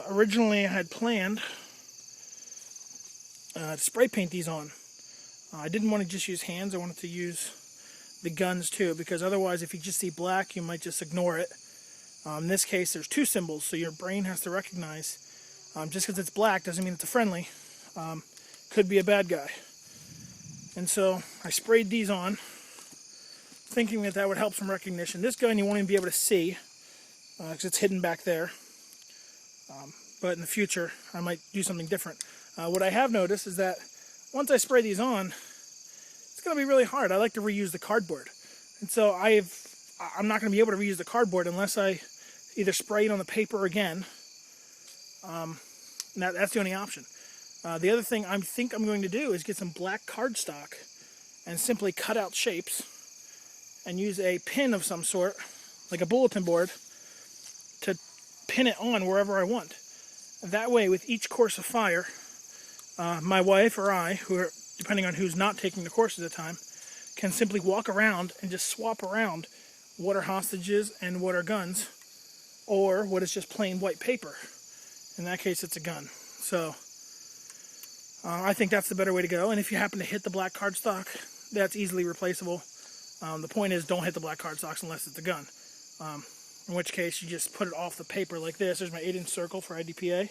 Originally I had planned to spray paint these on. I didn't want to just use hands, I wanted to use the guns too, because otherwise if you just see black you might just ignore it. In this case there's two symbols, so your brain has to recognize just because it's black doesn't mean it's a friendly. Could be a bad guy. And so I sprayed these on thinking that that would help some recognition. This gun you won't even be able to see because it's hidden back there. But in the future I might do something different. What I have noticed is that once I spray these on, it's going to be really hard. I like to reuse the cardboard. And so I'm not going to be able to reuse the cardboard unless I either spray it on the paper again. That's the only option. The other thing I think I'm going to do is get some black cardstock and simply cut out shapes and use a pin of some sort, like a bulletin board, to pin it on wherever I want. That way, with each course of fire, my wife or I, depending on who's not taking the course at the time, can simply walk around and just swap around what are hostages and what are guns, or what is just plain white paper. In that case, it's a gun. So I think that's the better way to go. And if you happen to hit the black cardstock, that's easily replaceable. The point is, don't hit the black cardstocks unless it's a gun. In which case, you just put it off the paper like this. There's my 8-inch circle for IDPA.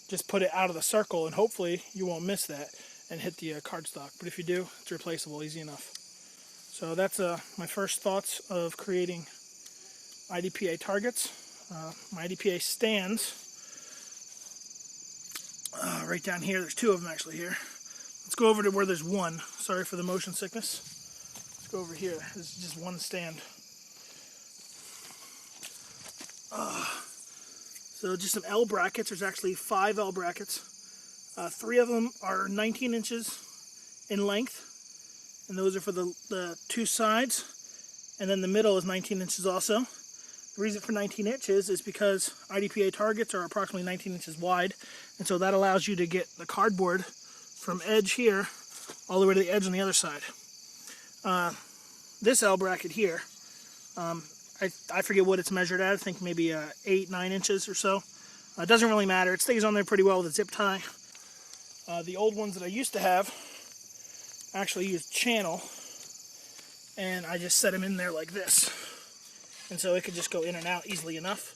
Just put it out of the circle, and hopefully you won't miss that and hit the cardstock. But if you do, it's replaceable, easy enough. So that's my first thoughts of creating IDPA targets. My IDPA stands right down here. There's two of them actually here. Let's go over to where there's one. Sorry for the motion sickness. Let's go over here. This is just one stand. So just some L brackets. There's actually 5 L brackets. 3 of them are 19 inches in length, and those are for the two sides, and then the middle is 19 inches also. The reason for 19 inches is because IDPA targets are approximately 19 inches wide, and so that allows you to get the cardboard from edge here all the way to the edge on the other side. This L bracket here, I forget what it's measured at. I think maybe 8-9 inches or so. It doesn't really matter. It stays on there pretty well with a zip tie. The old ones that I used to have actually used channel, and I just set them in there like this. And so it could just go in and out easily enough.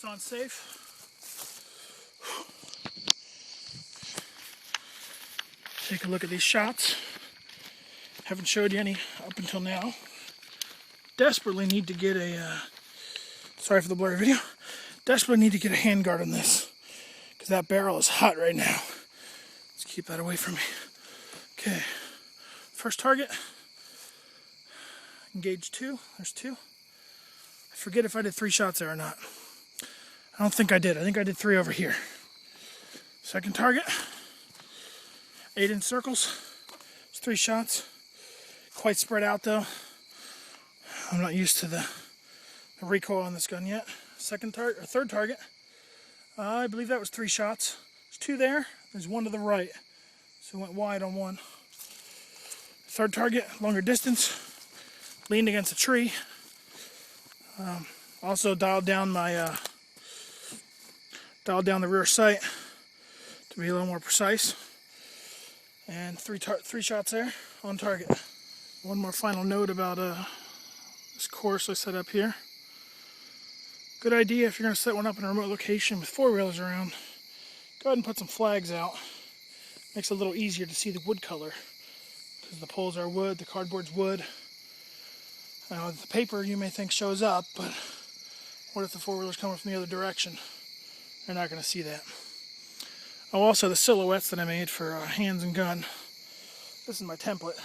It's on safe. Take a look at these shots. Haven't showed you any up until now. Desperately need to get a, sorry for the blurry video, desperately need to get a handguard on this, because that barrel is hot right now. Let's keep that away from me. Okay, first target, engage 2, there's 2. I forget if I did 3 shots there or not. I don't think I did. I think I did 3 over here. Second target, 8-inch circles. It's 3 shots. Quite spread out though. I'm not used to the recoil on this gun yet. Third target, I believe that was 3 shots. There's 2 there. There's 1 to the right. So went wide on 1. Third target, longer distance. Leaned against a tree. Also dialed down the rear sight to be a little more precise. And 3 shots there on target. One more final note about this course I set up here. Good idea if you're going to set one up in a remote location with 4-wheelers around. Go ahead and put some flags out. Makes it a little easier to see the wood color. Because the poles are wood, the cardboard's wood. The paper you may think shows up, but what if the 4-wheeler's coming from the other direction? They're not going to see that. Oh, also the silhouettes that I made for hands and gun. This is my template.